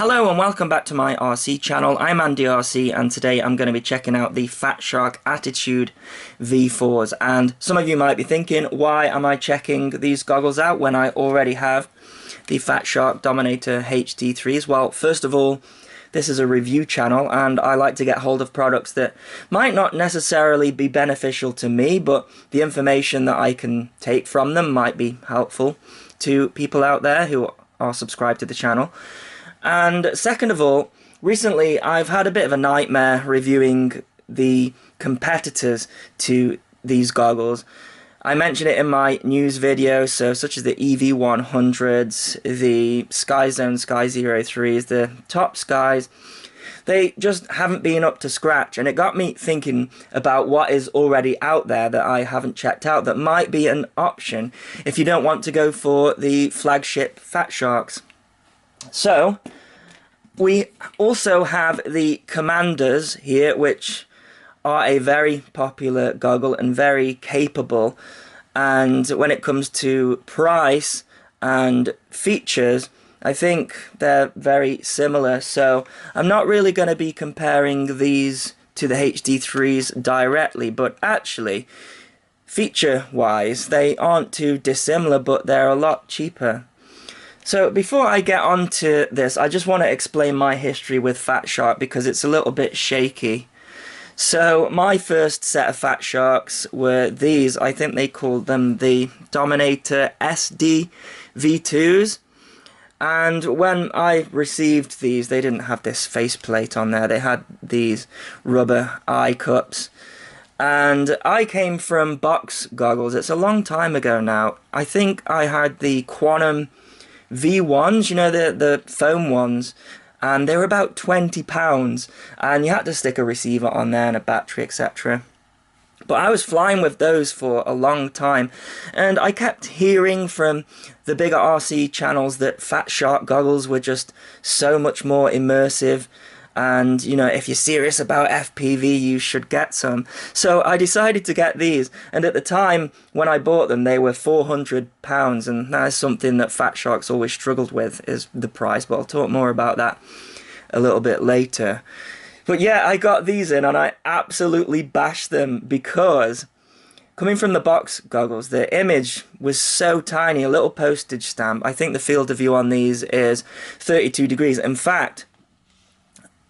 Hello and welcome back to my RC channel. I'm Andy RC and today I'm going to be checking out the Fatshark Attitude V4s. And some of you might be thinking, why am I checking these goggles out when I already have the Fatshark Dominator HD3s? Well, first of all, this is a review channel and I like to get hold of products that might not necessarily be beneficial to me, but the information that I can take from them might be helpful to people out there who are subscribed to the channel. And second of all, recently I've had a bit of a nightmare reviewing the competitors to these goggles. I mentioned it in my news video, such as the EV100s, the SkyZone Sky 03s, the Top Skies. They just haven't been up to scratch, and it got me thinking about what is already out there that I haven't checked out that might be an option if you don't want to go for the flagship Fatsharks. So, we also have the Commanders here, which are a very popular goggle and very capable. And when it comes to price and features, I think they're very similar. So, I'm not really going to be comparing these to the HD3s directly, but actually, feature-wise, they aren't too dissimilar, but they're a lot cheaper. So before I get on to this, I just want to explain my history with Fatshark because it's a little bit shaky. So my first set of Fatsharks were these. I think they called them the Dominator SD V2s. And when I received these, they didn't have this faceplate on there. They had these rubber eye cups. And I came from box goggles. It's a long time ago now. I think I had the Quantum V1s, you know, the foam ones, and they were about £20, and you had to stick a receiver on there and a battery, etc. But I was flying with those for a long time, and I kept hearing from the bigger RC channels that Fatshark goggles were just so much more immersive, and, you know, if you're serious about FPV, you should get some. So I decided to get these, and at the time, when I bought them, they were £400, and that is something that Fatshark's always struggled with, is the price, but I'll talk more about that a little bit later. But yeah, I got these in, and I absolutely bashed them, because coming from the box goggles, the image was so tiny, a little postage stamp. I think the field of view on these is 32 degrees. In fact,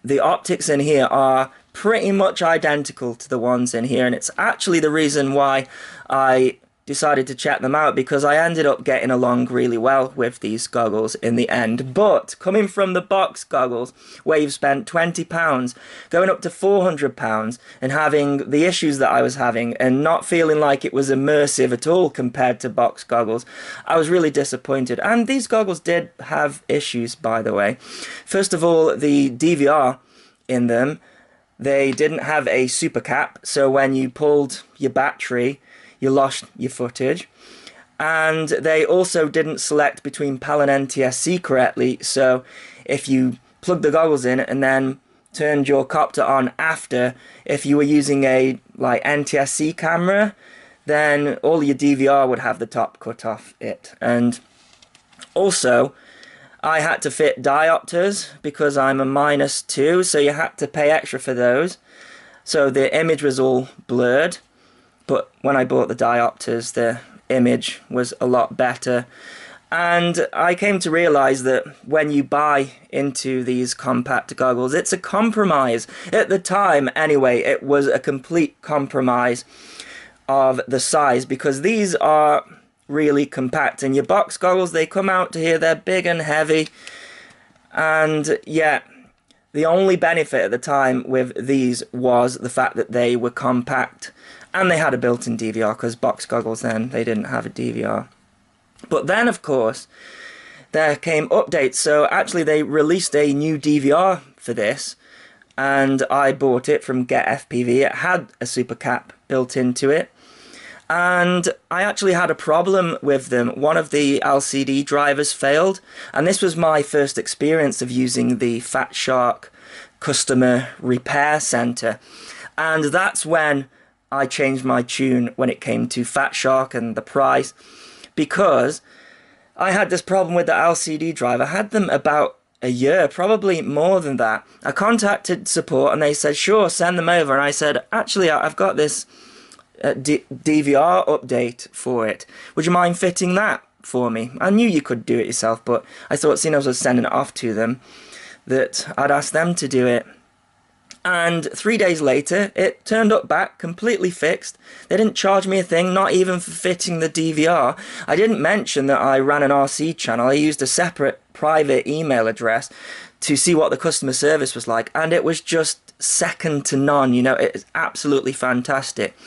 the optics in here are pretty much identical to the ones in here, and it's actually the reason why I decided to check them out, because I ended up getting along really well with these goggles in the end. But coming from the box goggles, where you've spent £20, going up to £400, and having the issues that I was having, and not feeling like it was immersive at all compared to box goggles, I was really disappointed. And these goggles did have issues, by the way. First of all, the DVR in them, they didn't have a super cap, so when you pulled your battery, you lost your footage. And they also didn't select between PAL and NTSC correctly, so if you plugged the goggles in and then turned your copter on after, if you were using a like NTSC camera, then all your DVR would have the top cut off it. And also, I had to fit diopters because I'm a -2, so you had to pay extra for those. So the image was all blurred. But when I bought the diopters, the image was a lot better. And I came to realize that when you buy into these compact goggles, it's a compromise. At the time, anyway, it was a complete compromise of the size, because these are really compact. And your box goggles, they come out to here, they're big and heavy. And yeah, the only benefit at the time with these was the fact that they were compact. And they had a built-in DVR, because box goggles then, they didn't have a DVR. But then, of course, there came updates. So actually they released a new DVR for this, and I bought it from Get FPV. It had a super cap built into it. And I actually had a problem with them. One of the LCD drivers failed, and this was my first experience of using the Fatshark Customer Repair Center. And that's when I changed my tune when it came to Fatshark and the price, because I had this problem with the LCD drive. I had them about a year, probably more than that. I contacted support and they said, sure, send them over. And I said, actually, I've got this DVR update for it. Would you mind fitting that for me? I knew you could do it yourself, but I thought, seeing as I was sending it off to them, that I'd ask them to do it. And 3 days later, it turned up back completely fixed. They didn't charge me a thing, not even for fitting the DVR. I didn't mention that I ran an RC channel. I used a separate private email address to see what the customer service was like, and it was just second to none. You know, it's absolutely fantastic.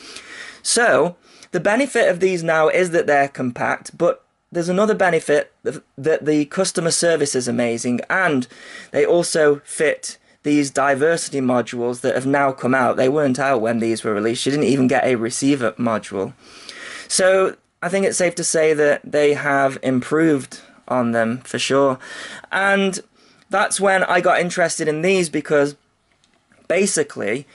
So the benefit of these now is that they're compact, but there's another benefit, that the customer service is amazing, and they also fit these diversity modules that have now come out. They weren't out when these were released. You didn't even get a receiver module. So I think it's safe to say that they have improved on them for sure. And that's when I got interested in these, because basically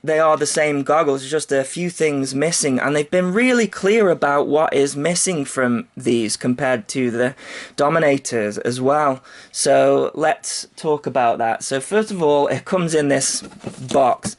they are the same goggles, just a few things missing, and they've been really clear about what is missing from these compared to the Dominators as well. So let's talk about that. So first of all, it comes in this box,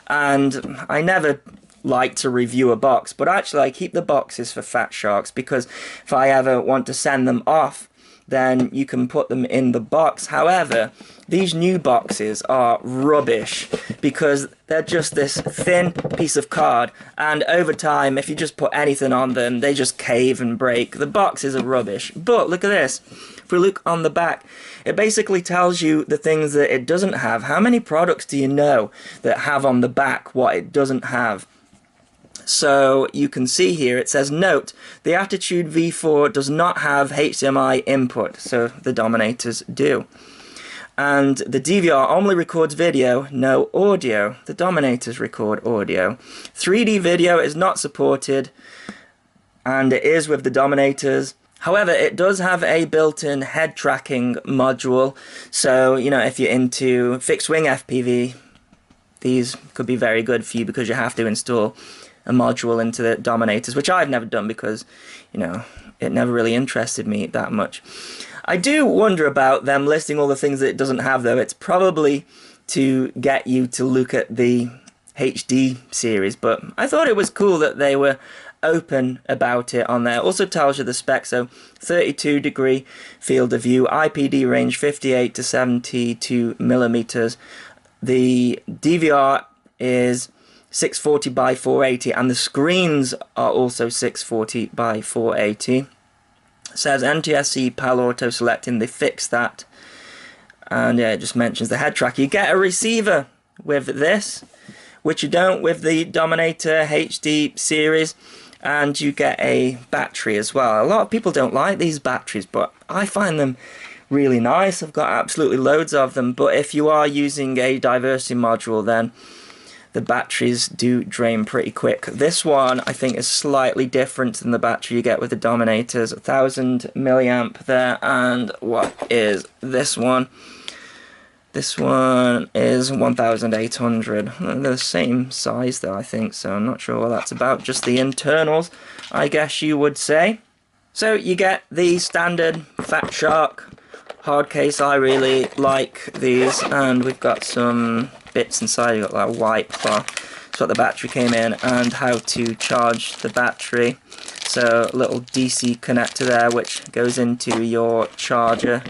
and I never like to review a box, but actually I keep the boxes for Fatsharks, because if I ever want to send them off, then you can put them in the box. However, these new boxes are rubbish, because they're just this thin piece of card, and over time, if you just put anything on them, they just cave and break. The boxes are rubbish. But look at this. If we look on the back, it basically tells you the things that it doesn't have. How many products do you know that have on the back what it doesn't have? So you can see here, it says, note, the Attitude V4 does not have HDMI input, so the Dominators do. And the DVR only records video, no audio. The Dominators record audio. 3D video is not supported, and it is with the Dominators. However, it does have a built-in head tracking module, so, you know, if you're into fixed-wing FPV, these could be very good for you, because you have to install a module into the Dominators, which I've never done because, you know, it never really interested me that much. I do wonder about them listing all the things that it doesn't have, though. It's probably to get you to look at the HD series, but I thought it was cool that they were open about it on there. Also tells you the specs, so 32-degree field of view, IPD range 58 to 72 millimeters. The DVR is 640 by 480, and the screens are also 640 by 480. It says NTSC PAL auto selecting, they fixed that. And yeah, it just mentions the head tracker. You get a receiver with this, which you don't with the Dominator HD series, and you get a battery as well. A lot of people don't like these batteries, but I find them really nice. I've got absolutely loads of them, but if you are using a diversity module, then the batteries do drain pretty quick. This one, I think, is slightly different than the battery you get with the Dominators. 1000 milliamp there, and what is this one? This one is 1800. They're the same size though, I think, so I'm not sure what that's about. Just the internals, I guess you would say. So you get the standard Fatshark hard case. I really like these, and we've got some bits inside. You've got that white cloth. That's what the battery came in, and how to charge the battery. So a little DC connector there which goes into your charger,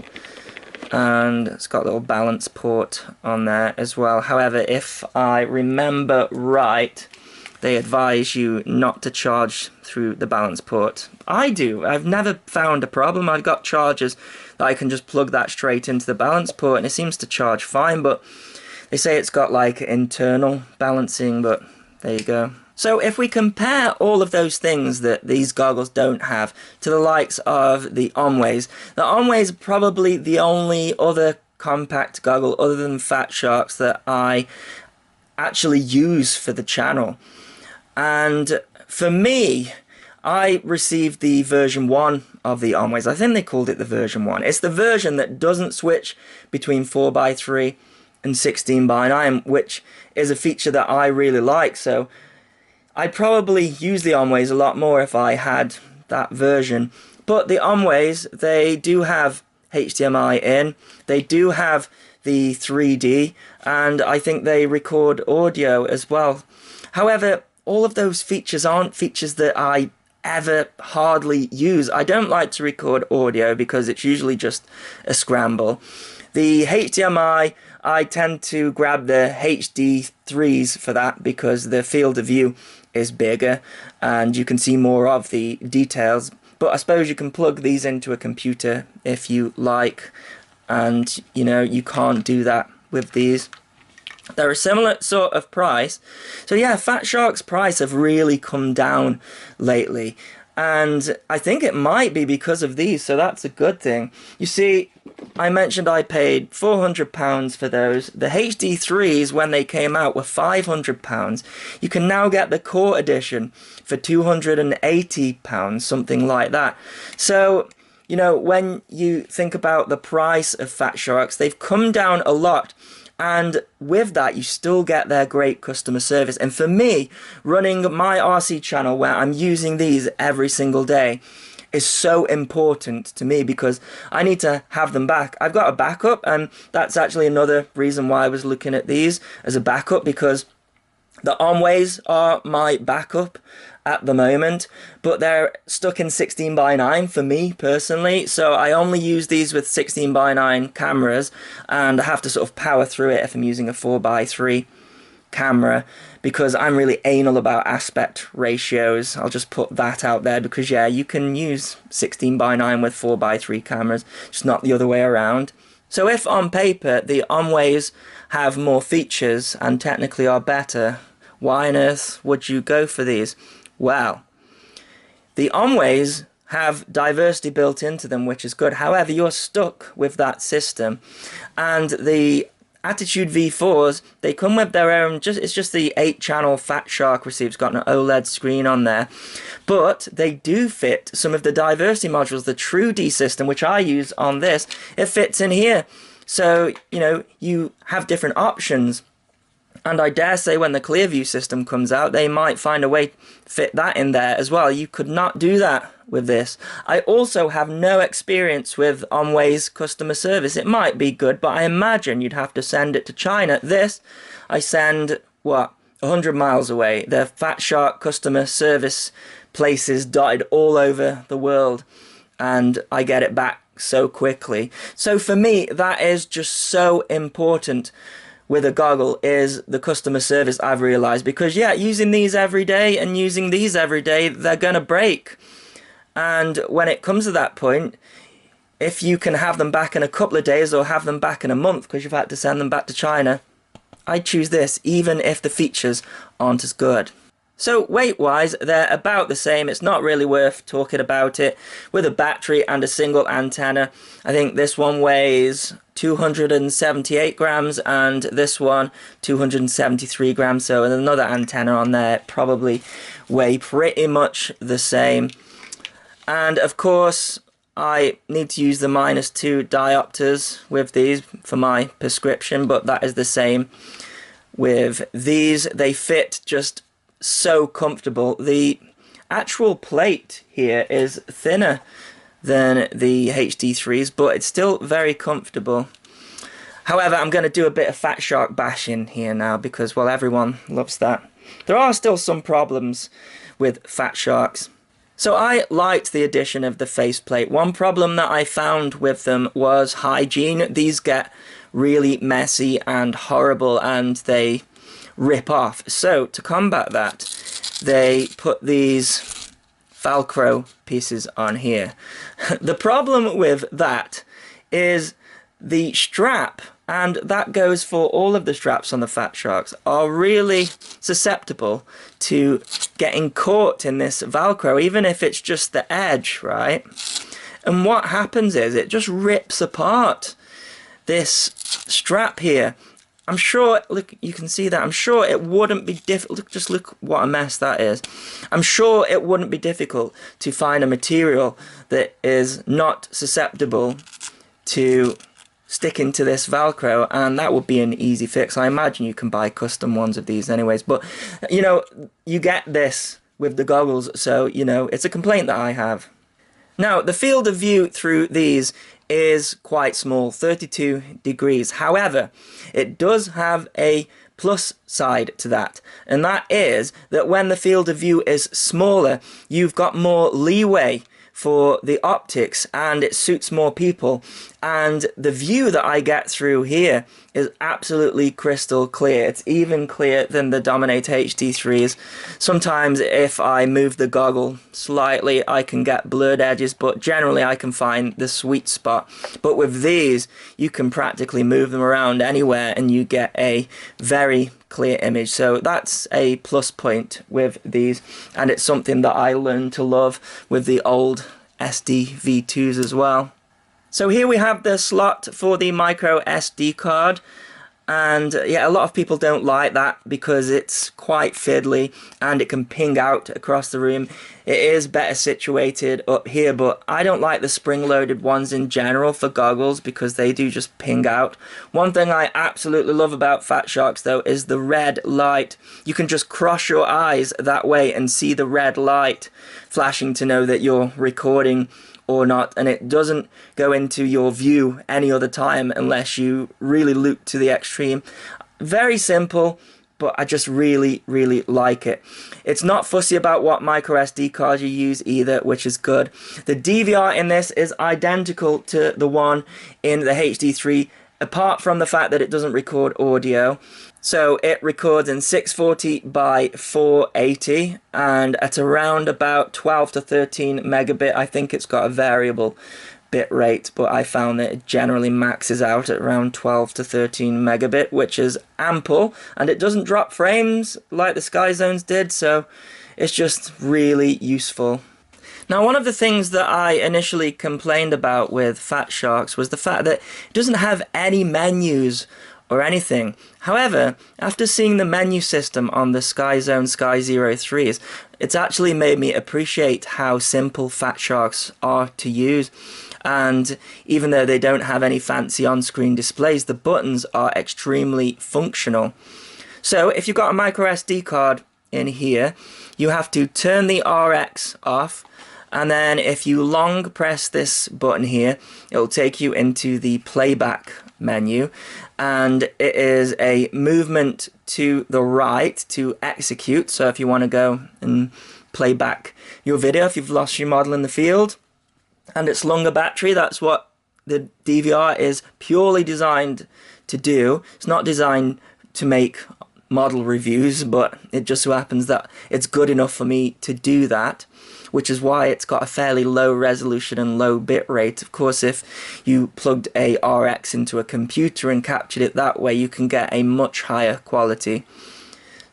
and it's got a little balance port on there as well. However, if I remember right, they advise you not to charge through the balance port. I do. I've never found a problem. I've got chargers that I can just plug that straight into the balance port, and it seems to charge fine, but they say it's got like internal balancing, but there you go. So if we compare all of those things that these goggles don't have to the likes of the Aomways, the Aomways are probably the only other compact goggle other than Fatsharks that I actually use for the channel. And for me, I received the version 1 of the Aomways. I think they called it the version 1. It's the version that doesn't switch between 4x3 and 16:9, which is a feature that I really like. So I'd probably use the Aomways a lot more if I had that version. But the Aomways, they do have HDMI in. They do have the 3D, and I think they record audio as well. However, all of those features aren't features that I ever hardly use. I don't like to record audio because it's usually just a scramble. The HDMI, I tend to grab the Hd3s for that because the field of view is bigger and you can see more of the details. But I suppose you can plug these into a computer if you like, and you know, you can't do that with these. They're a similar sort of price. So yeah, Fatshark's price have really come down lately, and I think it might be because of these, so that's a good thing. You see, I mentioned I paid £400 for those. The Hd3s, when they came out, were £500. You can now get the Core edition for £280, something like that. So, you know, when you think about the price of Fatsharks, they've come down a lot. And with that, you still get their great customer service. And for me, running my RC channel where I'm using these every single day is so important to me because I need to have them back. I've got a backup, and that's actually another reason why I was looking at these as a backup, because the Aomways are my backup at the moment, but they're stuck in 16:9 for me personally, so I only use these with 16:9 cameras, and I have to sort of power through it if I'm using a 4:3 camera, because I'm really anal about aspect ratios. I'll just put that out there, because yeah, you can use 16:9 with 4:3 cameras, just not the other way around. So if on paper the Aomways have more features and technically are better, why on earth would you go for these? Well, the Aomways have diversity built into them, which is good. However, you're stuck with that system. And the Attitude V4s, they come with their own, it's just the 8-channel Fatshark receiver. It's got an OLED screen on there. But they do fit some of the diversity modules. The TrueD system, which I use on this, it fits in here. So, you know, you have different options. And I dare say when the Clearview system comes out, they might find a way to fit that in there as well. You could not do that with this. I also have no experience with Aomway's customer service. It might be good, but I imagine you'd have to send it to China. This, I send, what, 100 miles away. The Fatshark customer service places dotted all over the world, and I get it back so quickly. So for me, that is just so important with a goggle, is the customer service, I've realized, because yeah, using these every day and using these every day, they're gonna break. And when it comes to that point, if you can have them back in a couple of days or have them back in a month because you've had to send them back to China, I'd choose this, even if the features aren't as good. So weight-wise, they're about the same. It's not really worth talking about it. With a battery and a single antenna, I think this one weighs 278 grams and this one 273 grams. So with another antenna on there, probably weigh pretty much the same. And of course, I need to use the -2 diopters with these for my prescription, but that is the same with these. They fit just so comfortable. The actual plate here is thinner than the Hd3s, but it's still very comfortable. However, I'm going to do a bit of Fatshark bashing here now because, well, everyone loves that. There are still some problems with Fatsharks. So I liked the addition of the faceplate. One problem that I found with them was hygiene. These get really messy and horrible and they rip off. So to combat that, they put these Velcro pieces on here. The problem with that is the strap, and that goes for all of the straps on the Fatsharks, are really susceptible to getting caught in this Velcro, even if it's just the edge, right? And what happens is it just rips apart this strap here. I'm sure, look, you can see that. I'm sure it wouldn't be difficult. Just look what a mess that is. I'm sure it wouldn't be difficult to find a material that is not susceptible to sticking to this Velcro, and that would be an easy fix. I imagine you can buy custom ones of these anyways, but you know, you get this with the goggles, so you know, it's a complaint that I have. Now, the field of view through these is quite small, 32 degrees. However, it does have a plus side to that, and that is that when the field of view is smaller, you've got more leeway for the optics and it suits more people, and the view that I get through here is absolutely crystal clear. It's even clearer than the Dominate HD3s. Sometimes if I move the goggle slightly I can get blurred edges, but generally I can find the sweet spot. But with these you can practically move them around anywhere and you get a very clear image. So that's a plus point with these, and it's something that I learned to love with the old SD V2s as well. So here we have the slot for the micro SD card, and yeah, a lot of people don't like that because it's quite fiddly and it can ping out across the room. It is better situated up here, but I don't like the spring-loaded ones in general for goggles because they do just ping out. One thing I absolutely love about Fatsharks though is the red light. You can just cross your eyes that way and see the red light flashing to know that you're recording or not, and it doesn't go into your view any other time unless you really look to the extreme. Very simple, but I just really like it. It's not fussy about what micro SD card you use either, which is good. The DVR in this is identical to the one in the HD3, apart from the fact that it doesn't record audio. So it records in 640 by 480 and at around about 12 to 13 megabit. I think it's got a variable bit rate, but I found that it generally maxes out at around 12 to 13 megabit, which is ample, and it doesn't drop frames like the SkyZones did, so it's just really useful. Now, one of the things that I initially complained about with Fatsharks was the fact that it doesn't have any menus or anything. However, after seeing the menu system on the SkyZone Sky03s, it's actually made me appreciate how simple Fatsharks are to use. And even though they don't have any fancy on-screen displays, the buttons are extremely functional. So if you've got a micro SD card in here, you have to turn the RX off, and then if you long press this button here, it'll take you into the Playback menu, and it is a movement to the right to execute. So if you want to go and play back your video if you've lost your model in the field, and it's longer battery. That's what the DVR is purely designed to do. It's not designed to make model reviews, but it just so happens that it's good enough for me to do that, which is why it's got a fairly low resolution and low bit rate. Of course, if you plugged a RX into a computer and captured it that way, you can get a much higher quality.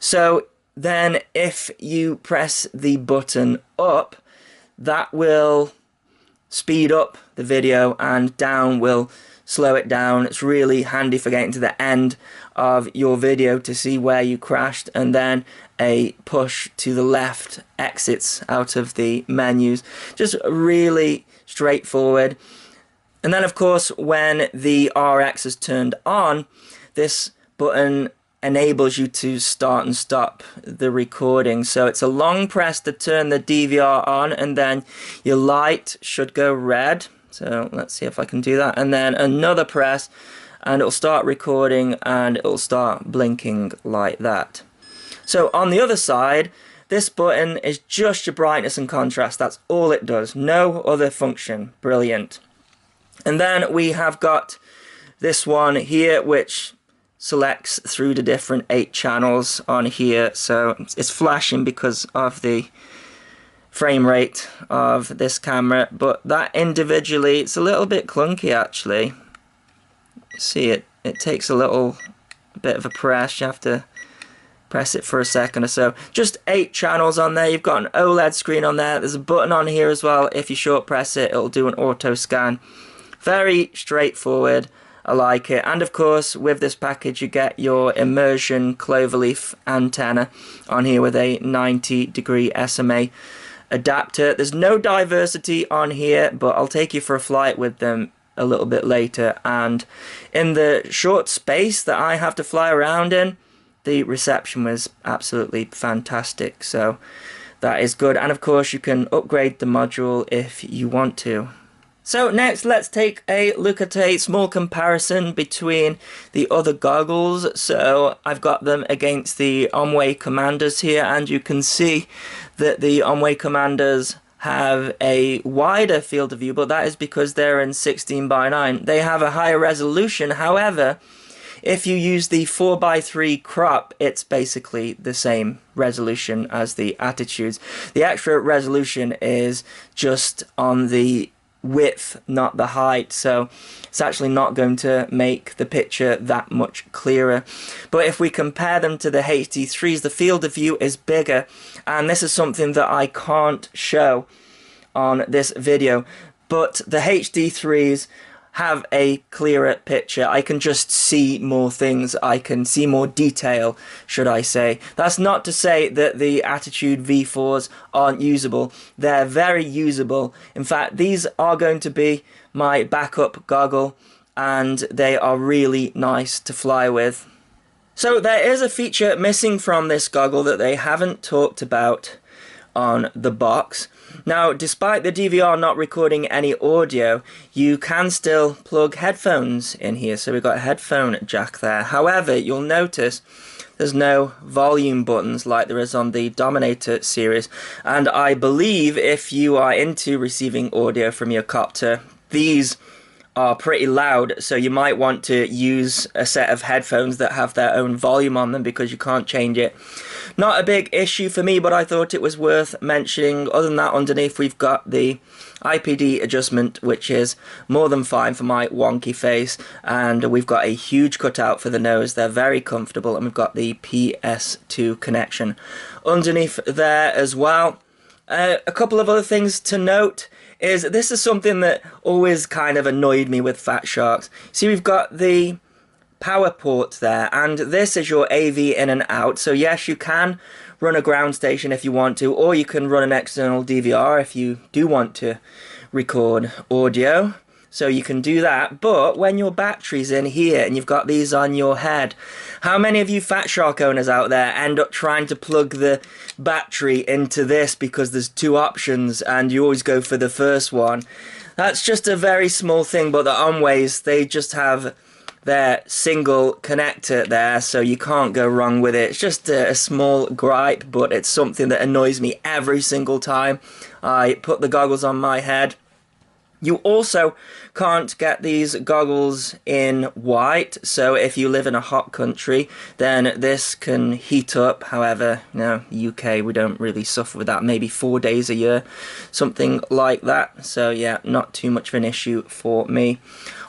So then if you press the button up, that will speed up the video, and down will slow it down. It's really handy for getting to the end of your video to see where you crashed, and then a push to the left exits out of the menus. Just really straightforward. And then of course when the RX is turned on, this button enables you to start and stop the recording. So it's a long press to turn the DVR on, and then your light should go red. So let's see if I can do that, and then another press and it'll start recording and it'll start blinking like that. So on the other side, this button is just your brightness and contrast. That's all it does, no other function. Brilliant. And then we have got this one here, which selects through the different 8 channels on here. So it's flashing because of the frame rate of this camera, but that individually, it's a little bit clunky actually. See, it takes a little bit of a press. You have to press it for a second or so. Just 8 channels on there. You've got an OLED screen on there. There's a button on here as well. If you short press it, it'll do an auto scan. Very straightforward. I like it. And of course, with this package you get your immersion cloverleaf antenna on here with a 90-degree SMA adapter. There's no diversity on here, but I'll take you for a flight with them a little bit later, and in the short space that I have to fly around in, the reception was absolutely fantastic, so that is good. And of course you can upgrade the module if you want to. So next, let's take a look at a small comparison between the other goggles. So I've got them against the Aomway Commanders here, and you can see that the Aomway Commanders have a wider field of view, but that is because they're in 16:9. They have a higher resolution. However, if you use the 4:3 crop, it's basically the same resolution as the Attitudes. The extra resolution is just on the width, not the height, so it's actually not going to make the picture that much clearer. But if we compare them to the HD3s, the field of view is bigger, and this is something that I can't show on this video, but the HD3s have a clearer picture. I can just see more things, I can see more detail, should I say. That's not to say that the Attitude V4s aren't usable. They're very usable. In fact, these are going to be my backup goggle, and they are really nice to fly with. So there is a feature missing from this goggle that they haven't talked about on the box. Now, despite the DVR not recording any audio, you can still plug headphones in here. So we've got a headphone jack there. However, you'll notice there's no volume buttons like there is on the Dominator series. And I believe if you are into receiving audio from your copter, these are pretty loud, so you might want to use a set of headphones that have their own volume on them because you can't change it. Not a big issue for me, but I thought it was worth mentioning. Other than that, underneath we've got the Ipd Adjustment, which is more than fine for my wonky face, and we've got a huge cutout for the nose. They're very comfortable, and we've got the PS2 connection underneath there as well. A couple of other things to note is this is something that always kind of annoyed me with Fatsharks. See, we've got the power port there, and this is your AV in and out. So yes, you can run a ground station if you want to, or you can run an external DVR if you do want to record audio. So you can do that, but when your battery's in here and you've got these on your head, how many of you Fatshark owners out there end up trying to plug the battery into this because there's two options and you always go for the first one? That's just a very small thing, but the Aomways, they just have their single connector there, so you can't go wrong with it. It's just a small gripe, but it's something that annoys me every single time I put the goggles on my head. You also can't get these goggles in white, so if you live in a hot country, then this can heat up. However, no, UK, we don't really suffer with that, maybe 4 days a year, something like that. So yeah, not too much of an issue for me.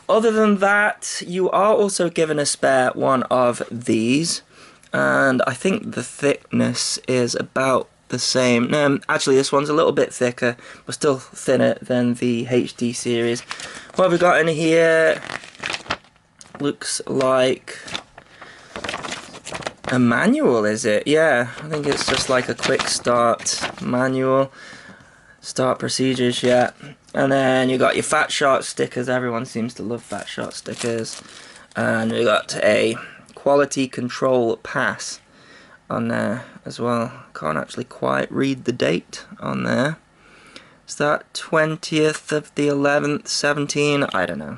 Other than that, you are also given a spare one of these, and I think the thickness is about the same. Actually, this one's a little bit thicker, but still thinner than the HD series. What have we got in here? Looks like a manual, is it? Yeah, I think it's just like a quick start manual. Start procedures, yeah. And then you got your Fatshark stickers. Everyone seems to love Fatshark stickers. And we got a quality control pass on there as well. Can't actually quite read the date on there. Is that 20th of the 11th, 17? I don't know.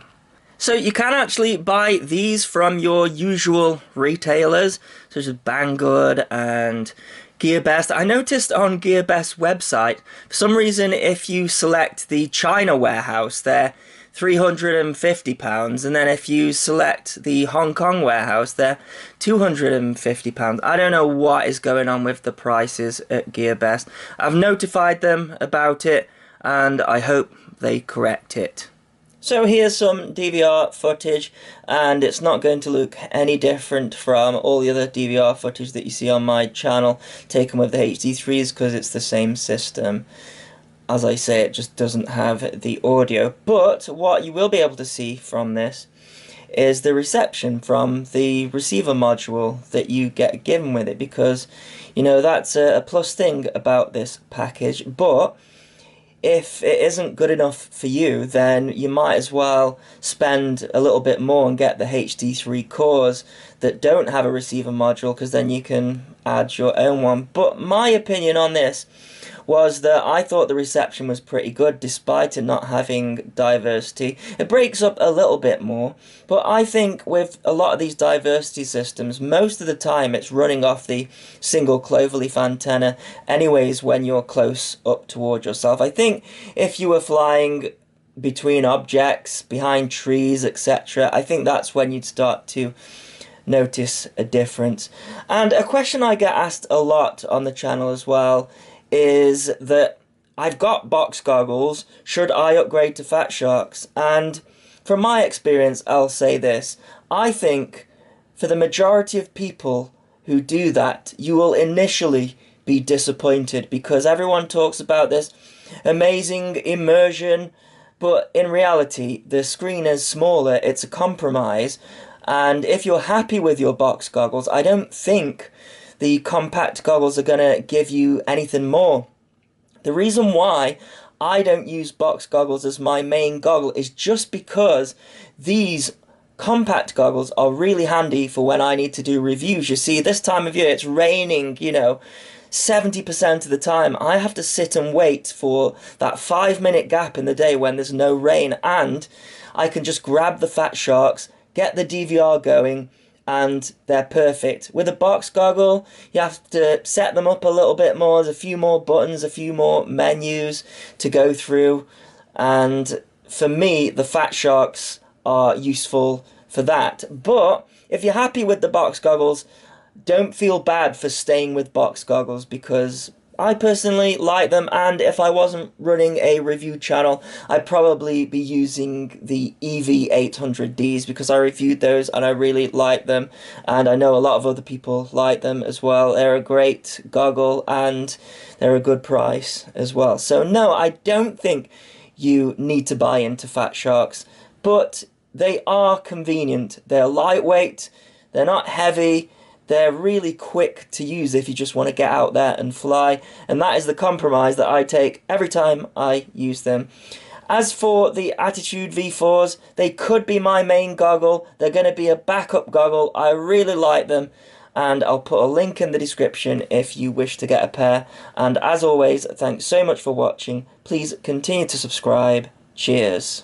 So you can actually buy these from your usual retailers, such as Banggood and GearBest. I noticed on GearBest's website, for some reason, if you select the China warehouse, they're £350, and then if you select the Hong Kong warehouse, they're £250. I don't know what is going on with the prices at GearBest. I've notified them about it, and I hope they correct it. So here's some DVR footage, and it's not going to look any different from all the other DVR footage that you see on my channel taken with the HD3s, because it's the same system. As I say, it just doesn't have the audio. But what you will be able to see from this is the reception from the receiver module that you get given with it, because, you know, that's a plus thing about this package. But if it isn't good enough for you, then you might as well spend a little bit more and get the Hd3 Cores that don't have a receiver module, because then you can add your own one. But my opinion on this, was that I thought the reception was pretty good despite it not having diversity. It breaks up a little bit more, but I think with a lot of these diversity systems, most of the time it's running off the single cloverleaf antenna anyways when you're close up towards yourself. I think if you were flying between objects, behind trees, etc., I think that's when you'd start to notice a difference. And a question I get asked a lot on the channel as well is that I've got box goggles, should I upgrade to Fatsharks? And from my experience, I'll say this: I think for the majority of people who do that, you will initially be disappointed because everyone talks about this amazing immersion, but in reality the screen is smaller, it's a compromise. And if you're happy with your box goggles, I don't think the compact goggles are going to give you anything more. The reason why I don't use box goggles as my main goggle is just because these compact goggles are really handy for when I need to do reviews. You see, this time of year it's raining, 70% of the time. I have to sit and wait for that 5-minute gap in the day when there's no rain, and I can just grab the Fatsharks, get the DVR going, and they're perfect. With a box goggle, you have to set them up a little bit more. There's a few more buttons, a few more menus to go through, and for me, the Fatsharks are useful for that. But if you're happy with the box goggles, don't feel bad for staying with box goggles, because I personally like them, and if I wasn't running a review channel, I'd probably be using the EV800Ds because I reviewed those and I really like them, and I know a lot of other people like them as well. They're a great goggle and they're a good price as well. So no, I don't think you need to buy into Fatsharks, but they are convenient. They're lightweight, they're not heavy, they're really quick to use if you just want to get out there and fly, and that is the compromise that I take every time I use them. As for the Attitude V4s, they could be my main goggle. They're going to be a backup goggle. I really like them, and I'll put a link in the description if you wish to get a pair. And as always, thanks so much for watching. Please continue to subscribe. Cheers.